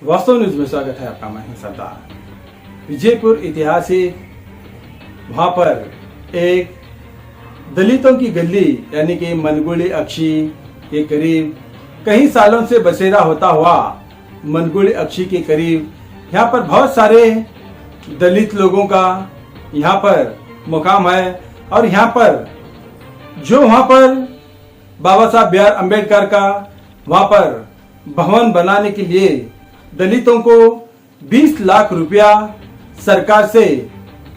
वास्तव न्यूज में स्वागत है आपका। मैं सरदार। विजयपुर ऐतिहासिक, वहां पर एक दलितों की गली यानी कि मनगुली अक्षी के करीब कई सालों से बसेरा होता हुआ मनगुली अक्षी के करीब यहाँ पर बहुत सारे दलित लोगों का यहाँ पर मुकाम है। और यहाँ पर जो वहाँ पर बाबा साहब बी आर अम्बेडकर का वहाँ पर भवन बनाने के लिए दलितों को 20 लाख रुपया सरकार से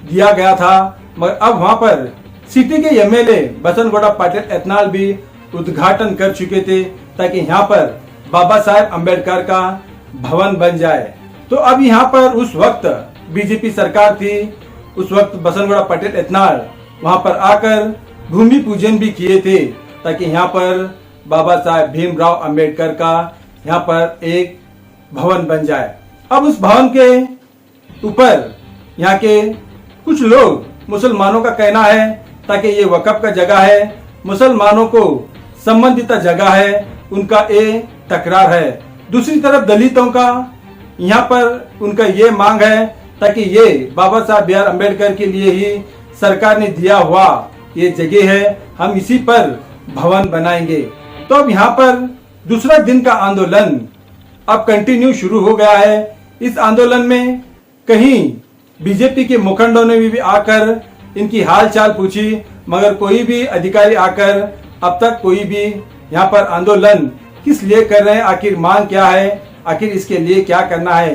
दिया गया था, मगर अब वहां पर सिटी के एमएलए बसंत गौड़ा पाटिल एतनाल भी उद्घाटन कर चुके थे ताकि यहाँ पर बाबा साहेब अम्बेडकर का भवन बन जाए। तो अब यहाँ पर उस वक्त बीजेपी सरकार थी, उस वक्त बसंत गौड़ा पाटिल एतनाल वहां पर आकर भूमि पूजन भी किए थे ताकि यहाँ पर बाबा साहेब भीमराव अम्बेडकर का यहाँ पर एक भवन बन जाए। अब उस भवन के ऊपर यहाँ के कुछ लोग मुसलमानों का कहना है ताकि ये वक़्फ़ का जगह है, मुसलमानों को संबंधित जगह है, उनका ये तकरार है। दूसरी तरफ दलितों का यहाँ पर उनका ये मांग है ताकि ये बाबा साहब बी आर अम्बेडकर के लिए ही सरकार ने दिया हुआ ये जगह है, हम इसी पर भवन बनाएंगे। तो अब यहाँ पर दूसरा दिन का आंदोलन अब कंटिन्यू शुरू हो गया है। इस आंदोलन में कहीं बीजेपी के मुखंडों ने भी आकर इनकी हाल चाल पूछी, मगर कोई भी अधिकारी आकर अब तक कोई भी यहाँ पर आंदोलन किस लिए कर रहे हैं, आखिर मांग क्या है, आखिर इसके लिए क्या करना है,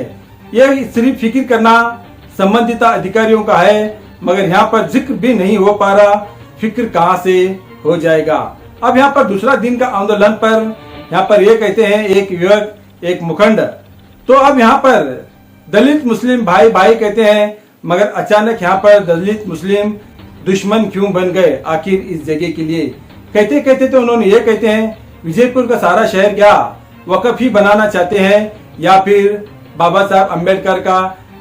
यह सिर्फ फिक्र करना संबंधित अधिकारियों का है, मगर यहाँ पर जिक्र भी नहीं हो पा रहा, फिक्र कहाँ से हो जाएगा। अब यहाँ पर दूसरा दिन का आंदोलन पर यहाँ पर ये कहते हैं एक युवक एक मुखंड, तो अब यहाँ पर दलित मुस्लिम भाई भाई कहते हैं, मगर अचानक यहाँ पर दलित मुस्लिम दुश्मन क्यों बन गए आखिर इस जगह के लिए। कहते कहते तो उन्होंने ये कहते हैं विजयपुर का सारा शहर क्या वक़्फ़ ही बनाना चाहते हैं या फिर बाबा साहब अम्बेडकर का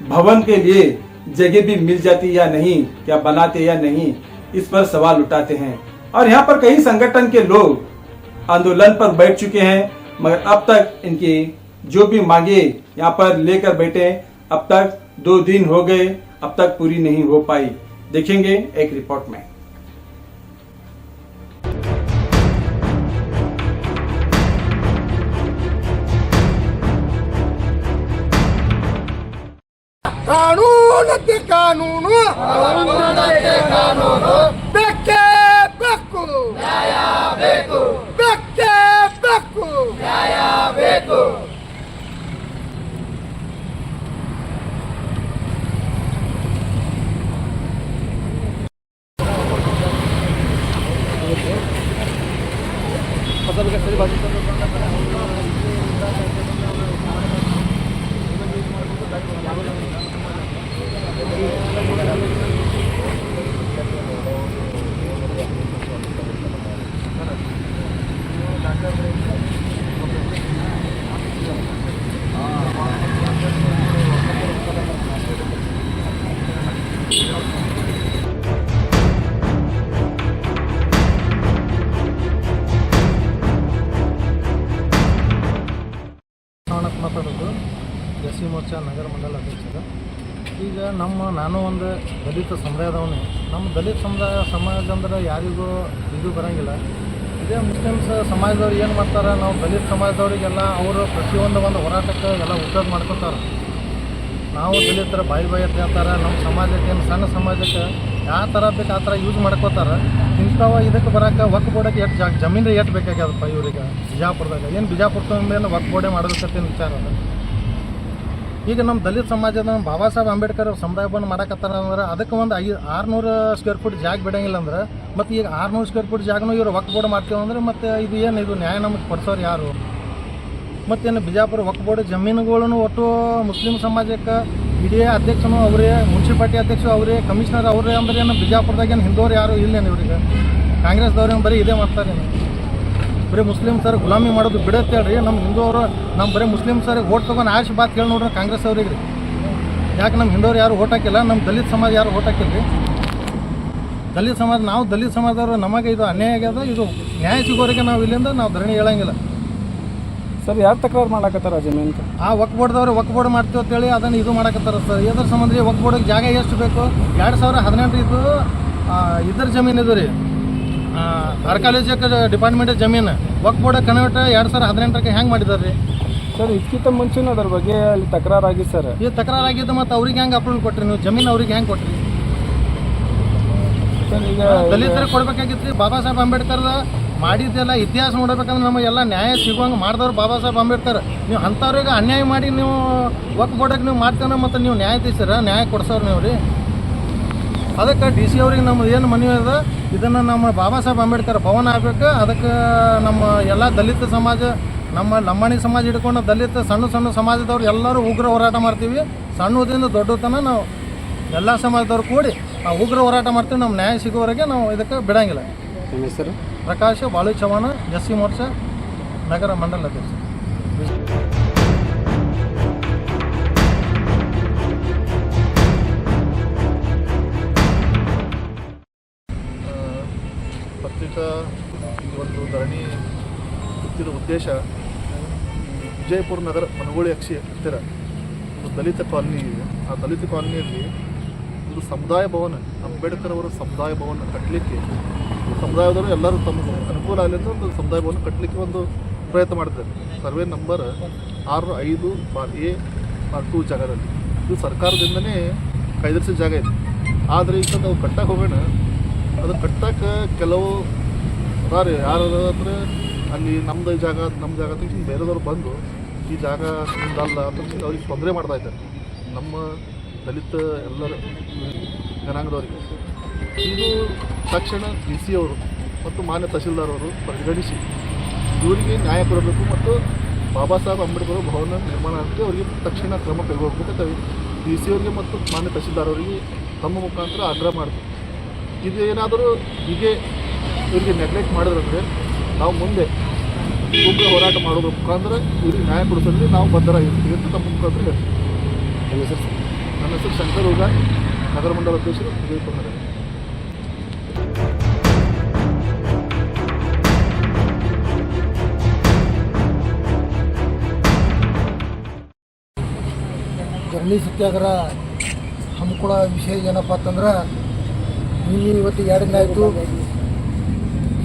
भवन के लिए जगह भी मिल जाती या नहीं, क्या बनाते या नहीं, इस पर सवाल उठाते हैं। और यहाँ पर कई संगठन के लोग आंदोलन पर बैठ चुके हैं, मगर अब तक इनकी जो भी मांगे यहाँ पर लेकर बैठे, अब तक 2 दिन हो गए, अब तक पूरी नहीं हो पाई। देखेंगे एक रिपोर्ट में। ಕಾನೂನು ಕಾನೂನು ಬೇಕೇ ಬೇಕು, ನ್ಯಾಯ ಬೇಕು, ಬೇಕೇ ಬೇಕು, ನ್ಯಾಯ ಬೇಕು। ಮಾತಾಡೋದು ಎಸ್ ಸಿ ಮೋರ್ಚಾ ನಗರ ಮಂಡಲ ಅಧ್ಯಕ್ಷರು। ಈಗ ನಾನು ಒಂದು ದಲಿತ ಸಮುದಾಯದವನೇ। ನಮ್ಮ ದಲಿತ ಸಮಾಜ ಅಂದ್ರೆ ಯಾರಿಗೂ ಇದು ಬರೋಂಗಿಲ್ಲ। ಇದೇ ಮುಸ್ಲಿಮ್ಸ್ ಸಮಾಜದವ್ರು ಏನು ಮಾಡ್ತಾರೆ, ನಾವು ದಲಿತ ಸಮಾಜದವರಿಗೆಲ್ಲ ಅವರು ಪ್ರತಿಯೊಂದು ಹೋರಾಟಕ್ಕೆ ಎಲ್ಲ ಉಪಯೋಗ ಮಾಡ್ಕೊತಾರೆ। ನಾವು ದಲಿತರ ಬಾಯಿ ಅಂತ ಹೇಳ್ತಾರೆ, ನಮ್ಮ ಸಮಾಜಕ್ಕೆ ಏನು ಸಣ್ಣ ಸಮಾಜಕ್ಕೆ ಯಾವ ಥರ ಬೇಕು ಆ ಥರ ಯೂಸ್ ಮಾಡ್ಕೋತಾರೆ। ಇಂಥವ ಇದಕ್ಕೆ ಬರೋಕ್ಕೆ ವಕ್ಫ್ ಬೋರ್ಡಕ್ಕೆ ಎಷ್ಟು ಜಮೀನು ಎಷ್ಟು ಬೇಕಾಗ್ಯದಪ್ಪ ಇವ್ರಿಗೆ ಬಿಜಾಪುರದಾಗ। ಏನು ಬಿಜಾಪುರ ತುಂಬ ವಕ್ಫ್ ಬೋರ್ಡೇ ಮಾಡೋದಕ್ಕೇನು ವಿಚಾರ ಅದ। ಈಗ ನಮ್ಮ ದಲಿತ ಸಮಾಜದ ಬಾಬಾ ಸಾಹೇಬ್ ಅಂಬೇಡ್ಕರ್ ಸಮುದಾಯ ಬಂದು ಮಾಡಕತ್ತಾರ ಅಂದ್ರೆ ಅದಕ್ಕೆ ಒಂದು 600 ಸ್ಕ್ವೇರ್ ಫೀಟ್ ಜಾಗ ಬಿಡೋಂಗಿಲ್ಲ ಅಂದ್ರೆ, ಮತ್ತು ಈಗ 600 ಸ್ಕ್ವೇರ್ ಫೀಟ್ ಜಾಗನೂ ಇವರು ವಕ್ಫ್ ಬೋರ್ಡ್ ಮಾಡ್ತೀವಿ ಅಂದ್ರೆ ಮತ್ತು ಇದು ಏನು ಇದು ನ್ಯಾಯ ನಮಗೆ ಕೊಡ್ಸೋರು ಯಾರು? ಮತ್ತೇನು ಬಿಜಾಪುರ ವಕ್ಫ್ ಬೋರ್ಡ್ ಜಮೀನುಗಳನ್ನು ಒಟ್ಟು ಮುಸ್ಲಿಂ ಸಮಾಜಕ್ಕೆ ಇಡೀ ಅಧ್ಯಕ್ಷನು ಅವರೇ, ಮುನ್ಸಿಪಾಲ್ಟಿ ಅಧ್ಯಕ್ಷರು ಅವರೇ, ಕಮಿಷನರ್ ಅವರೇ ಅಂದ್ರೆ ಏನು ಬಿಜಾಪುರದಾಗ ಏನು ಹಿಂದೋರು ಯಾರು ಇಲ್ಲೇನು ಇವ್ರಿಗೆ? ಕಾಂಗ್ರೆಸ್ದವ್ರೇನು ಬರೀ ಇದೇ ಮಾಡ್ತಾರೇನು? ಬರೀ ಮುಸ್ಲಿಮ್ ಸರ್ ಗುಲಾಮಿ ಮಾಡೋದು ಬಿಡುತ್ತೆ ಹೇಳ್ರಿ। ನಮ್ಮ ಹಿಂದೂವರು ನಮ್ಮ ಬರೀ ಮುಸ್ಲಿಮ್ ಸರಿಗೆ ಓಟ್ ತೊಗೊಂಡು ಆಶ್ ಬಾತ್ ಕೇಳಿ ನೋಡ್ರಿ ಕಾಂಗ್ರೆಸ್ ಅವ್ರಿಗೆ ರೀ। ಯಾಕೆ ನಮ್ಮ ಹಿಂದೂರು ಯಾರು ಓಟ್ ಹಾಕಿಲ್ಲ, ನಮ್ಮ ದಲಿತ ಸಮಾಜ ಯಾರು ಓಟ್ ಹಾಕಿಲ್ಲ ರೀ? ದಲಿತ ಸಮಾಜ ನಾವು ದಲಿತ ಸಮಾಜದವರು ನಮಗೆ ಇದು ಅನ್ಯಾಯ ಆಗ್ಯದ, ಇದು ನ್ಯಾಯ ಸಿಗೋರಿಗೆ ನಾವು ಇಲ್ಲಿಂದ ನಾವು ಧರಣಿ ಹೇಳಂಗಿಲ್ಲ। ಸರ್ ಯಾರು ತಕರಾರು ಮಾಡಕತ್ತಾರ ಜಮೀನು? ಆ ವಕ್ ಬೋರ್ಡ್ದವ್ರು ವಕ್ ಬೋರ್ಡ್ ಮಾಡ್ತೀವಿ ಅಂತೇಳಿ ಅದನ್ನು ಇದು ಮಾಡಕತ್ತಾರ ಸರ್. ಇದ್ರ ಸಂಬಂಧ ವಕ್ ಬೋರ್ಡಿಗೆ ಜಾಗ ಎಷ್ಟು ಬೇಕು? 2018 ಇದು ಇದ್ರ ಜಮೀನು ಇದು ರೀ, ಆರ್ಕಾಲಜಿಕಲ್ ಡಿಪಾರ್ಟ್ಮೆಂಟ್ ಜಮೀನು ವಕ್ ಬೋರ್ಡ್ ಕನ್ವರ್ಟ್ 2018ಕ್ಕೆ ಹೆಂಗೆ ಮಾಡಿದಾರೆ ರೀ ಸರ್? ಇದಕ್ಕಿಂತ ಮುಂಚೆನೂ ಅದ್ರ ಬಗ್ಗೆ ಅಲ್ಲಿ ತಕರಾರಾಗಿತ್ತು ಸರ್. ಇದು ತಕರಾರಾಗಿದ್ದು ಮತ್ತು ಅವ್ರಿಗೆ ಹೆಂಗೆ ಅಪ್ರೂವಲ್ ಕೊಟ್ರಿ ನೀವು? ಜಮೀನು ಅವ್ರಿಗೆ ಹೆಂಗೆ ಕೊಟ್ರಿ ಸರ್? ಈಗ ದಲಿತರಿಗೆ ಕೊಡ್ಬೇಕಾಗಿತ್ತು ರೀ. ಬಾಬಾ ಸಾಹೇಬ್ ಅಂಬೇಡ್ಕರ್ದ ಮಾಡಿದ್ದೆಲ್ಲ ಇತಿಹಾಸ ನೋಡ್ಬೇಕಂದ್ರೆ ನಮಗೆಲ್ಲ ನ್ಯಾಯ ಸಿಗುವಂಗೆ ಮಾಡಿದವ್ರು ಬಾಬಾ ಸಾಹೇಬ್ ಅಂಬೇಡ್ಕರ್. ನೀವು ಅಂಥವ್ರಿಗೆ ಅನ್ಯಾಯ ಮಾಡಿ ನೀವು ವಕ್ ಬೋರ್ಡಿಗೆ ನೀವು ಮಾಡ್ತಾನೆ ಮತ್ತು ನೀವು ನ್ಯಾಯಾಧೀಶರ ನ್ಯಾಯ ಕೊಡ್ಸೋರು ನೀವು ರೀ. ಅದಕ್ಕೆ ಡಿ ಸಿ ಅವ್ರಿಗೆ ನಮ್ಮ ಏನು ಮನವಿ ಅದ, ಇದನ್ನು ನಮ್ಮ ಬಾಬಾ ಸಾಹೇಬ್ ಅಂಬೇಡ್ಕರ್ ಭವನ ಆಗಬೇಕು. ಅದಕ್ಕೆ ನಮ್ಮ ಎಲ್ಲ ದಲಿತ ಸಮಾಜ, ನಮ್ಮ ಲಂಬಾಣಿ ಸಮಾಜ ಹಿಡ್ಕೊಂಡು ದಲಿತ ಸಣ್ಣ ಸಣ್ಣ ಸಮಾಜದವ್ರು ಎಲ್ಲರೂ ಉಗ್ರ ಹೋರಾಟ ಮಾಡ್ತೀವಿ. ಸಣ್ಣದಿಂದ ದೊಡ್ಡತನ ನಾವು ಎಲ್ಲ ಸಮಾಜದವ್ರು ಕೂಡಿ ನಾವು ಉಗ್ರ ಹೋರಾಟ ಮಾಡ್ತೀವಿ. ನಮ್ಮ ನ್ಯಾಯ ಸಿಗೋವರೆಗೆ ನಾವು ಇದಕ್ಕೆ ಬಿಡಂಗಿಲ್ಲ. ನಿಮ್ಮ ಹೆಸರು? ಪ್ರಕಾಶ್ ಬಾಳು ಚವಾಣ, SC ಮೋರ್ಚಾ ನಗರ ಮಂಡಲ ಅಧ್ಯಕ್ಷ. ಪತ್ರಿಕಾ ಈ ಒಂದು ಧರಣಿ ಹುಟ್ಟಿದ ಉದ್ದೇಶ, ವಿಜಯಪುರ ನಗರ ಮನಗೋಳಿ ಅಕ್ಷಿ ಹತ್ತಿರ ಒಂದು ದಲಿತ ಕಾಲನಿ ಇದೆ. ಆ ದಲಿತ ಕಾಲನಿಯಲ್ಲಿ ಒಂದು ಸಮುದಾಯ ಭವನ, ಅಂಬೇಡ್ಕರ್ ಅವರ ಸಮುದಾಯ ಭವನ ಕಟ್ಟಲಿಕ್ಕೆ ಸಮುದಾಯದವರು ಎಲ್ಲರೂ ತಮಗೆ ಅನುಕೂಲ ಆಗಲಿ ಅಂತ ಒಂದು ಸಮುದಾಯ ಭವನ ಕಟ್ಟಲಿಕ್ಕೆ ಒಂದು ಪ್ರಯತ್ನ ಮಾಡ್ತಾರೆ. ಸರ್ವೆ ನಂಬರ್ 65/A/2 ಜಾಗದಲ್ಲಿ ಇದು ಸರ್ಕಾರದಿಂದನೇ ಕಾಯ್ದಿರಿಸಿದ ಜಾಗ ಇದೆ. ಆದರೆ ಈಗ ನಾವು ಕಟ್ಟಕ್ಕೆ ಹೋಗೋಣ, ಅದು ಕಟ್ಟಕ್ಕೆ ಕೆಲವು ಅದಾರೆ ಯಾರು ಅಂದರೆ ಅಲ್ಲಿ ನಮ್ಮದು ಜಾಗ ನಮ್ಮ ಜಾಗ ಅಂತ ಬೇರೆದವ್ರು ಬಂದು ಈ ಜಾಗ ನಿಮ್ದಲ್ಲ ಅಂತ ಅವ್ರಿಗೆ ತೊಂದರೆ ಮಾಡ್ತಾಯಿದ್ದಾರೆ. ನಮ್ಮ ದಲಿತ ಎಲ್ಲರ ಜನಾಂಗದವರಿಗೆ ಇದು ತಕ್ಷಣ DC ಅವರು ಮತ್ತು ಮಾನ್ಯ ತಹಶೀಲ್ದಾರ್ ಅವರು ಪರಿಗಣಿಸಿ ಇವರಿಗೆ ನ್ಯಾಯ ಕೊಡಬೇಕು ಮತ್ತು ಬಾಬಾ ಸಾಹೇಬ್ ಅಂಬೇಡ್ಕರ್ ಭವನ ನಿರ್ಮಾಣ ಆಗಕ್ಕೆ ಅವರಿಗೆ ತಕ್ಷಣ ಕ್ರಮ ಕೈಗೊಳ್ಳಬೇಕಂತ DC ಅವರಿಗೆ ಮತ್ತು ಮಾನ್ಯ ತಹಶೀಲ್ದಾರ್ ಅವರಿಗೆ ತಮ್ಮ ಮುಖಾಂತರ ಆಗ್ರಹ ಮಾಡಬೇಕು. ಇದು ಏನಾದರೂ ಹೀಗೆ ಇವರಿಗೆ ನೆಗ್ಲೆಕ್ಟ್ ಮಾಡಿದ್ರೆ ನಾವು ಮುಂದೆ ಉಗ್ರ ಹೋರಾಟ ಮಾಡೋದ್ರ ಮುಖಾಂತರ ಇವರಿಗೆ ನ್ಯಾಯ ಕೊಡಿಸೋದ್ರಲ್ಲಿ ನಾವು ಬದ್ಧರಾಗಿರ್ತೀವಿ ಅಂತ ತಮ್ಮ ಮುಖಾಂತರ ಹೇಳ್ತೀವಿ. ನನ್ನ ಹೆಸರು ಶಂಕರ್ ಹುಗ, ನಗರ ಮಂಡಲ ಅಧ್ಯಕ್ಷರು, ವಿಜಯಪುರ ನಗರ. ಧರಣಿ ಸತ್ಯಾಗ್ರಹ ಹಮ್ಮಿಕೊಳ್ಳೋ ವಿಷಯ ಏನಪ್ಪ ಅಂತಂದ್ರೆ, ಇವತ್ತು 2 ದಿನ ಆಯಿತು,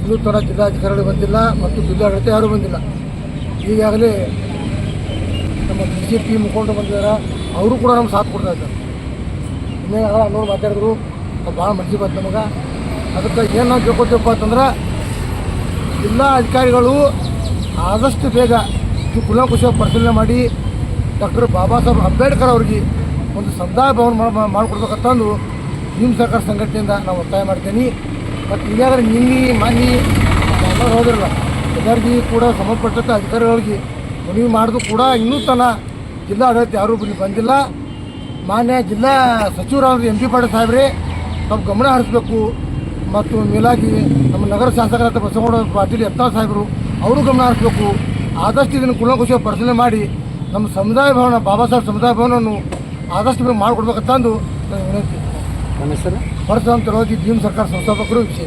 ಇನ್ನೂ ತನಕ ಜಿಲ್ಲಾಧಿಕಾರಿಗಳು ಬಂದಿಲ್ಲ ಮತ್ತು ಜಿಲ್ಲಾಡಳಿತ ಯಾರೂ ಬಂದಿಲ್ಲ. ಈಗಾಗಲೇ ನಮ್ಮ BJP ಮುಖಂಡರು ಬಂದಿದ್ದಾರೆ, ಅವರು ಕೂಡ ನಮ್ಗೆ ಸಾಥ್ ಕೊಡ್ತಾ ಇದ್ದಾರೆ. ಇನ್ನೇನಾಗಲ್ಲ ಅನ್ನೋರು ಮಾತಾಡಿದ್ರು, ಭಾಳ ಮನಸ್ಸಿಗೆ ಬಂತು ನಮಗೆ. ಅದಕ್ಕೆ ಏನು ನಾವು ಕೇಳ್ಕೊತೀವಪ್ಪ ಅಂತಂದ್ರೆ, ಜಿಲ್ಲಾ ಅಧಿಕಾರಿಗಳು ಆದಷ್ಟು ಬೇಗ ಇದು ಕುಲಂಕುಷವಾಗಿ ಪರಿಶೀಲನೆ ಮಾಡಿ ಡಾಕ್ಟರ್ ಬಾಬಾ ಸಾಹೇಬ್ ಅಂಬೇಡ್ಕರ್ ಅವ್ರಿಗೆ ಒಂದು ಸಮುದಾಯ ಭವನ ಮಾಡಿಕೊಡ್ಬೇಕಂತಂದು ಭೀಮ್ ಸರ್ಕಾರ ಸಂಘಟನೆಯಿಂದ ನಾವು ಒತ್ತಾಯ ಮಾಡ್ತೀನಿ. ಮತ್ತು ಈಗಾಗಲೇ ಮಾನ್ಯ ಹೋದಿರಲ್ಲ ಎಲ್ಲರಿಗೂ ಕೂಡ ಸಂಬಂಧಪಟ್ಟಂಥ ಅಧಿಕಾರಿಗಳಿಗೆ ಮನವಿ ಮಾಡೋದು ಕೂಡ ಇನ್ನೂ ತನಕ ಜಿಲ್ಲಾ ಆಡಳಿತ ಯಾರೂ ಬಂದಿಲ್ಲ. ಮಾನ್ಯ ಜಿಲ್ಲಾ ಸಚಿವರಾದ MP ಪಾಟೀಲ್ ಸಾಹೇಬ್ರೆ ಸ್ವಲ್ಪ ಗಮನ ಹರಿಸಬೇಕು. ಮತ್ತು ಮೇಲಾಗಿ ನಮ್ಮ ನಗರ ಶಾಸಕರಾದ ಬಸವಗೌಡ ಪಾಟೀಲ್ ಯತ್ನಾಳ್ ಸಾಹೇಬರು ಅವರು ಗಮನ ಹರಿಸಬೇಕು. ಆದಷ್ಟು ಇದನ್ನು ಕುಲಂಕುಷವಾಗಿ ಪರಿಶೀಲನೆ ಮಾಡಿ ನಮ್ಮ ಸಮುದಾಯ ಭವನ, ಬಾಬಾ ಸಾಹೇಬ್ ಸಮುದಾಯ ಭವನವನ್ನು ಆದಷ್ಟು ಬೇಗ ಮಾಡಿಕೊಡ್ಬೇಕಂತಂದು ನಾನು ವಿನಂತಿ. ನನ್ನ ಹೆಸರು? ಪರಶುರಾಮ್ ತಲವಾದಿ, ಭೀಮ್ ಸರ್ಕಾರ ಸಂಸ್ಥಾಪಕರು, ವಿಷಯ.